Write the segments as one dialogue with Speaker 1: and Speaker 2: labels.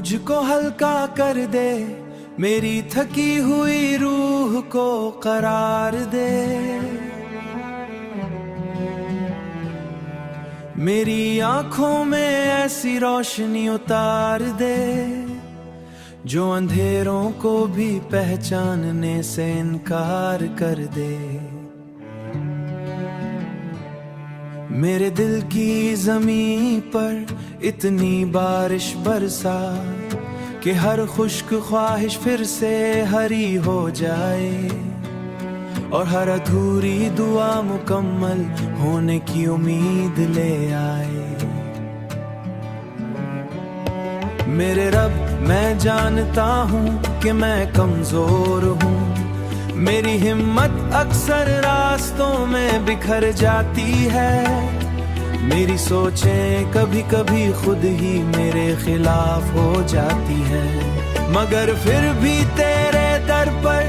Speaker 1: बूझ को हल्का कर दे, मेरी थकी हुई रूह को करार दे। मेरी आंखों में ऐसी रोशनी उतार दे जो अंधेरों को भी पहचानने से इनकार कर दे। मेरे दिल की ज़मीं पर इतनी बारिश बरसा कि हर खुश्क ख्वाहिश फिर से हरी हो जाए और हर अधूरी दुआ मुकम्मल होने की उम्मीद ले आए। मेरे रब, मैं जानता हूँ कि मैं कमजोर हूँ, मेरी हिम्मत अक्सर रास्तों में बिखर जाती है। मेरी सोचें कभी कभी खुद ही मेरे खिलाफ हो जाती हैं, मगर फिर भी तेरे दर पर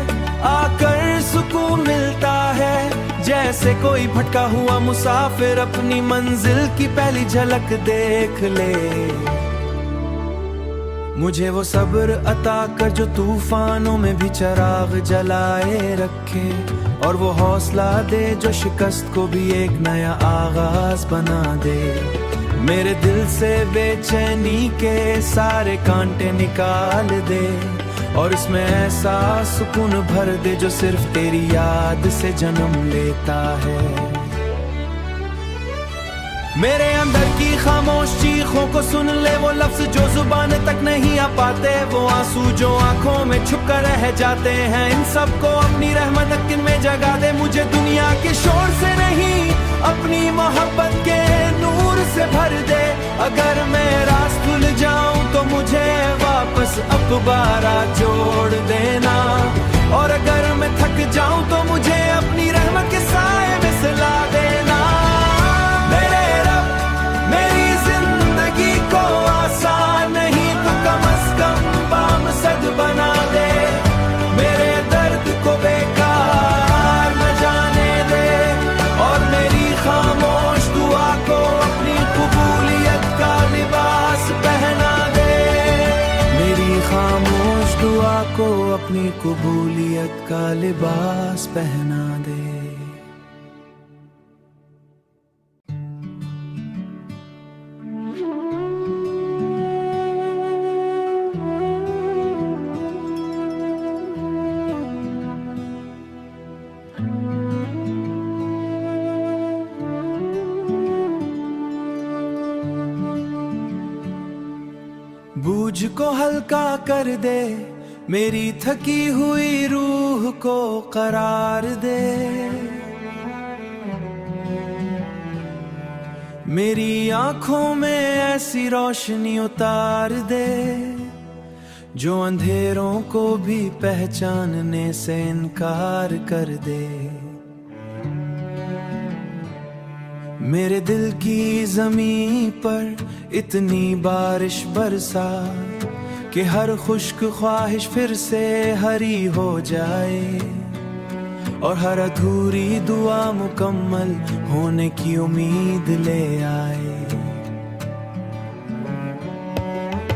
Speaker 1: आकर सुकून मिलता है। जैसे कोई भटका हुआ मुसाफिर अपनी मंजिल की पहली झलक देख ले। मुझे वो सब्र अता कर जो तूफानों में भी चिराग जलाए रखे, और वो हौसला दे जो शिकस्त को भी एक नया आगाज बना दे। मेरे दिल से बेचैनी के सारे कांटे निकाल दे और इसमें ऐसा सुकून भर दे जो सिर्फ तेरी याद से जन्म लेता है। मेरे अंदर की खामोश चीखों को सुन ले, वो लफ्ज जो जुबान तक नहीं आ पाते, वो आंसू जो आंखों में छुप कर रह जाते हैं। इन सबको अपनी रहमत में जगा दे, मुझे दुनिया के शोर से नहीं अपनी मोहब्बत के नूर से भर दे। अगर मैं रास भूल जाऊं तो मुझे वापस अखबारा जोड़ देना, और अगर मैं थक जाऊं तो मुझे अपनी रहमत के साए में सुला देना। आसान नहीं तो कम से कम बामसद बना दे, मेरे दर्द को बेकार न जाने दे, और मेरी खामोश दुआ को अपनी कबूलियत का लिबास पहना दे। मेरी खामोश दुआ को अपनी कबूलियत का लिबास पहना दे। बूझ को हल्का कर दे, मेरी थकी हुई रूह को करार दे। मेरी आंखों में ऐसी रोशनी उतार दे जो अंधेरों को भी पहचानने से इनकार कर दे। मेरे दिल की ज़मीं पर इतनी बारिश बरसा कि हर खुश्क ख्वाहिश फिर से हरी हो जाए और हर अधूरी दुआ मुकम्मल होने की उम्मीद ले आए।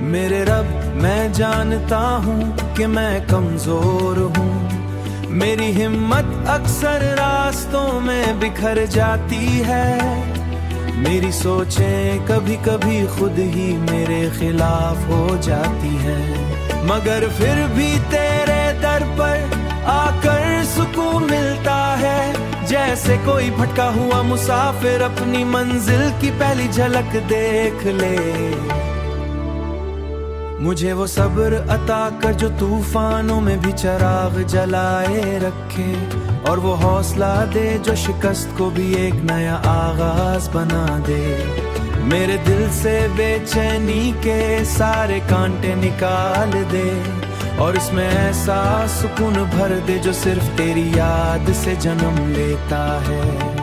Speaker 1: मेरे रब, मैं जानता हूँ कि मैं कमजोर हूँ, मेरी हिम्मत अक्सर रास्तों में बिखर जाती है। मेरी सोचें कभी कभी खुद ही मेरे खिलाफ हो जाती हैं, मगर फिर भी तेरे दर पर आकर सुकून मिलता है। जैसे कोई भटका हुआ मुसाफिर अपनी मंजिल की पहली झलक देख ले। मुझे वो सब्र अता कर जो तूफानों में भी चिराग जलाए रखे, और वो हौसला दे जो शिकस्त को भी एक नया आगाज बना दे। मेरे दिल से बेचैनी के सारे कांटे निकाल दे और इसमें ऐसा सुकून भर दे जो सिर्फ तेरी याद से जन्म लेता है।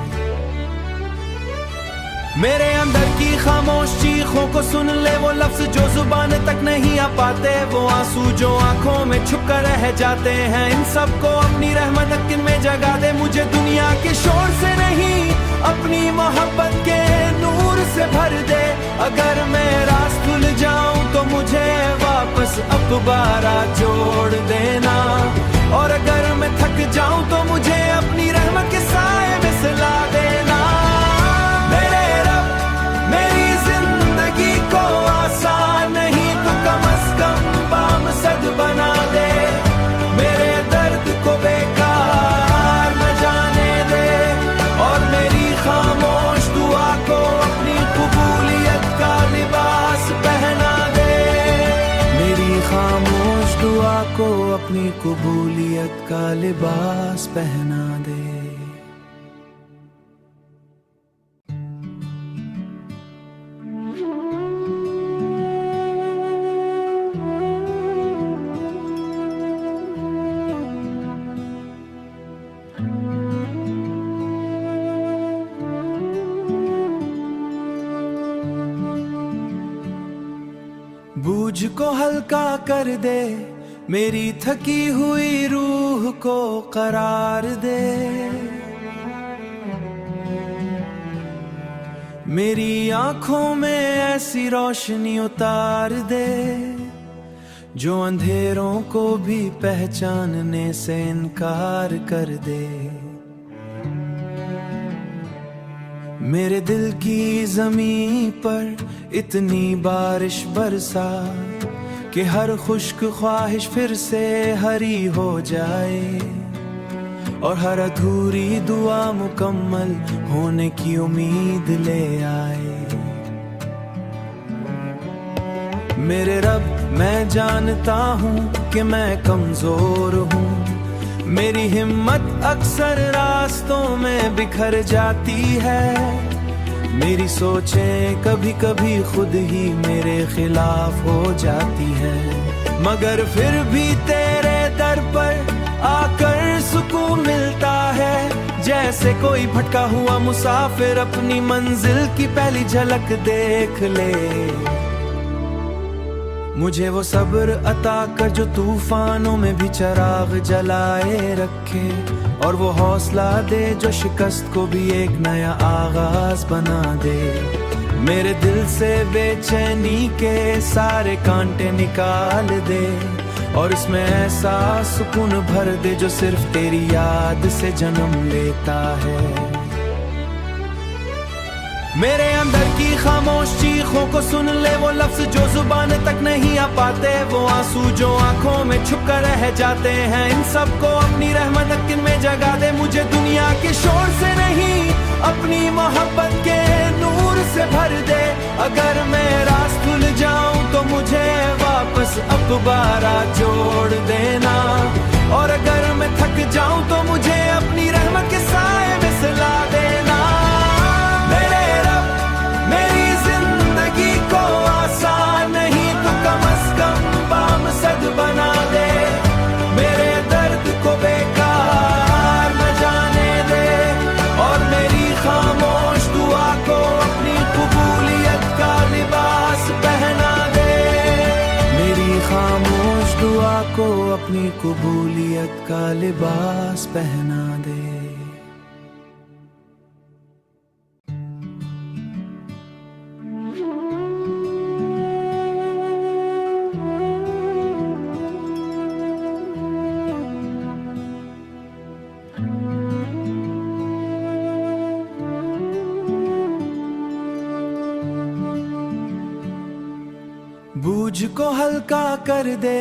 Speaker 1: मेरे अंदर की खामोश चीखों को सुन ले, वो लफ्ज जो जुबान तक नहीं आ पाते, वो आंसू जो आंखों में छुप कर रह जाते हैं। इन सबको अपनी रहमत में जगा दे, मुझे दुनिया के शोर से नहीं अपनी मोहब्बत के नूर से भर दे। अगर मैं रास भूल जाऊं तो मुझे वापस दोबारा जोड़ देना। और अगर मैं थक जाऊं तो मुझे अपनी रहमत के साए में सुला देना। मेरे रब मेरी जिंदगी को आसान नहीं तो कम से कम बामसद बना दे। मेरे दर्द को बेकार न जाने दे और मेरी खामोश दुआ को अपनी कबूलियत का लिबास पहना दे। मेरी खामोश दुआ को अपनी कबूलियत का लिबास पहना दे। बूझ को हल्का कर दे, मेरी थकी हुई रूह को करार दे। मेरी आंखों में ऐसी रोशनी उतार दे जो अंधेरों को भी पहचानने से इनकार कर दे। मेरे दिल की ज़मीं पर इतनी बारिश बरसा कि हर खुश्क ख्वाहिश फिर से हरी हो जाए और हर अधूरी दुआ मुकम्मल होने की उम्मीद ले आए। मेरे रब मैं जानता हूँ कि मैं कमज़ोर हूँ। मेरी हिम्मत अक्सर रास्तों में बिखर जाती है। मेरी सोचें कभी कभी खुद ही मेरे खिलाफ हो जाती हैं। मगर फिर भी तेरे दर पर आकर सुकून मिलता है। जैसे कोई भटका हुआ मुसाफिर अपनी मंजिल की पहली झलक देख ले। मुझे वो सब्र अता कर जो तूफानों में भी चिराग जलाए रखे और वो हौसला दे जो शिकस्त को भी एक नया आगाज बना दे। मेरे दिल से बेचैनी के सारे कांटे निकाल दे और इसमें ऐसा सुकून भर दे जो सिर्फ तेरी याद से जन्म लेता है। मेरे अंदर की खामोश चीखों को सुन ले, वो लफ्ज जो जुबान तक नहीं आ पाते, वो आंसू जो आंखों में छुप कर रह जाते हैं। इन सब को अपनी रहमत में जगा दे। मुझे दुनिया के शोर से नहीं अपनी मोहब्बत के नूर से भर दे। अगर मैं रास भूल जाऊं तो मुझे वापस अब दोबारा जोड़ देना। और अगर मैं थक जाऊं तो मुझे अपनी रहमत के साए में सुला देना। मेरे रब मेरी जिंदगी को आसान नहीं तो कम से कम बामसद बना दे। मेरे दर्द को बेकार न जाने दे और मेरी खामोश दुआ को अपनी कबूलियत का लिबास पहना दे। मेरी खामोश दुआ को अपनी कबूलियत का लिबास पहना दे। बूझ को हल्का कर दे,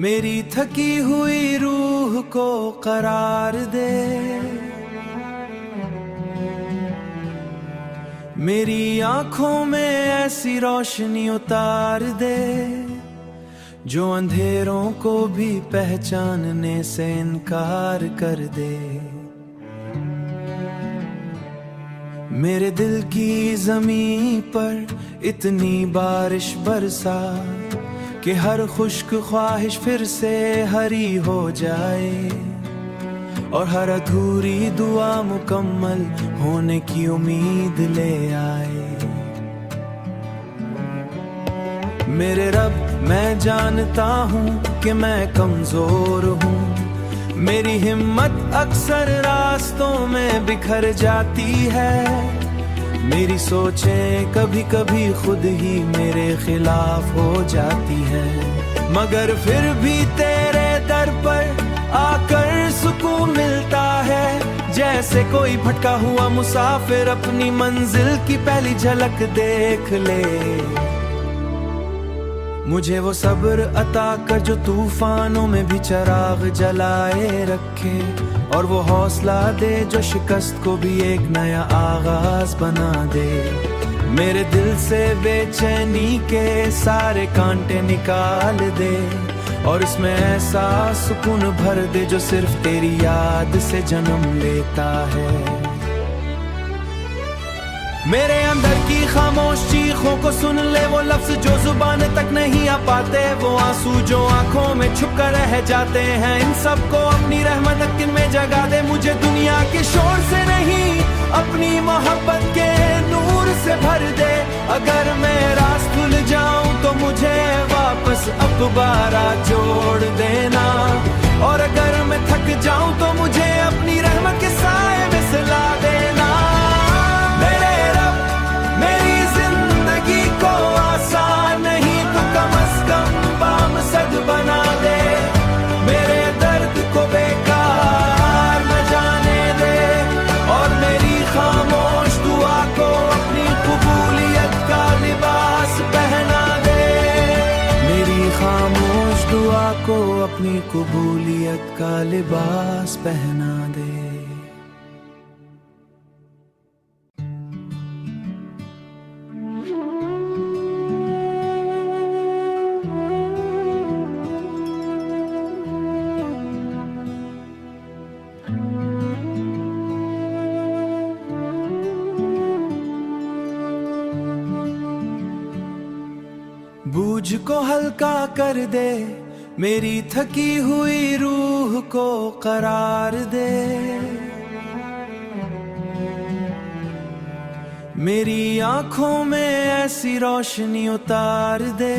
Speaker 1: मेरी थकी हुई रूह को करार दे। मेरी आंखों में ऐसी रोशनी उतार दे जो अंधेरों को भी पहचानने से इनकार कर दे। मेरे दिल की ज़मीं पर इतनी बारिश बरसा कि हर खुश्क ख्वाहिश फिर से हरी हो जाए और हर अधूरी दुआ मुकम्मल होने की उम्मीद ले आए। मेरे रब मैं जानता हूँ कि मैं कमज़ोर हूँ। मेरी हिम्मत अक्सर रास्तों में बिखर जाती है। मेरी सोचें कभी कभी खुद ही मेरे खिलाफ हो जाती हैं। मगर फिर भी तेरे दर पर आकर सुकून मिलता है। जैसे कोई भटका हुआ मुसाफिर अपनी मंजिल की पहली झलक देख ले। मुझे वो सब्र अता कर जो तूफानों में भी चिराग जलाए रखे, और वो हौसला दे जो शिकस्त को भी एक नया आगाज बना दे। मेरे दिल से बेचैनी के सारे कांटे निकाल दे, और इसमें ऐसा सुकून भर दे जो सिर्फ तेरी याद से जन्म लेता है। मेरे अंदर की खामोश चीखों को सुन ले, वो लफ्ज जो जुबान तक नहीं आ पाते, वो आंसू जो आंखों में छुप कर रह जाते हैं। इन सबको अपनी रहमत में जगा दे, मुझे दुनिया के शोर से नहीं अपनी मोहब्बत के नूर से भर दे। अगर मैं रास भूल जाऊं तो मुझे वापस अखबारा जोड़ देना, और अगर मैं थक जाऊं तो मुझे अपनी रहमत के साए में सुला देना। मेरे रब मेरी जिंदगी को आसान नहीं तो कम से कम बामसद बना दे। मेरे दर्द को बेकार न जाने दे, और मेरी खामोश दुआ को अपनी कबूलियत का लिबास पहना दे। मेरी खामोश दुआ को अपनी कबूलियत का लिबास पहना दे। बूझ को हल्का कर दे, मेरी थकी हुई रूह को करार दे। मेरी आंखों में ऐसी रोशनी उतार दे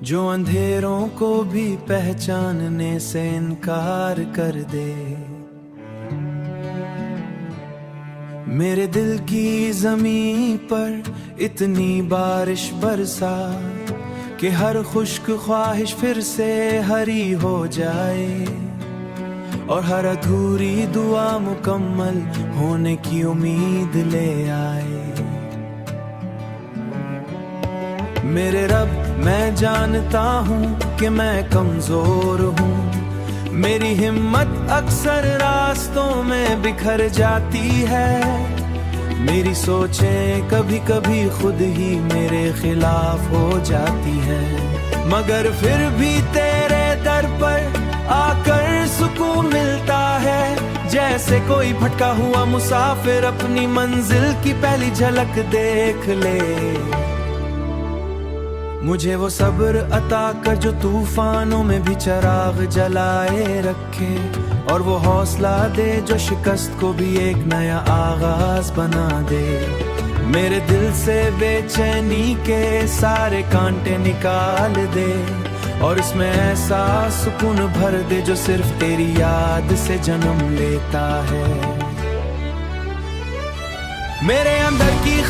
Speaker 1: जो अंधेरों को भी पहचानने से इनकार कर दे। मेरे दिल की ज़मीं पर इतनी बारिश बरसा कि हर खुश्क ख्वाहिश फिर से हरी हो जाए, और हर अधूरी दुआ मुकम्मल होने की उम्मीद ले आए। मेरे रब मैं जानता हूँ कि मैं कमज़ोर हूँ, मेरी हिम्मत अक्सर रास्तों में बिखर जाती है। मेरी सोचें कभी कभी खुद ही मेरे खिलाफ हो जाती हैं, मगर फिर भी तेरे दर पर आकर सुकून मिलता है। जैसे कोई भटका हुआ मुसाफिर अपनी मंजिल की पहली झलक देख ले। मुझे वो सब्र अता कर जो तूफानों में भी चिराग जलाए रखे, और वो हौसला दे जो शिकस्त को भी एक नया आगाज बना दे। मेरे दिल से बेचैनी के सारे कांटे निकाल दे, और इसमें ऐसा सुकून भर दे जो सिर्फ तेरी याद से जन्म लेता है। मेरे अंदर की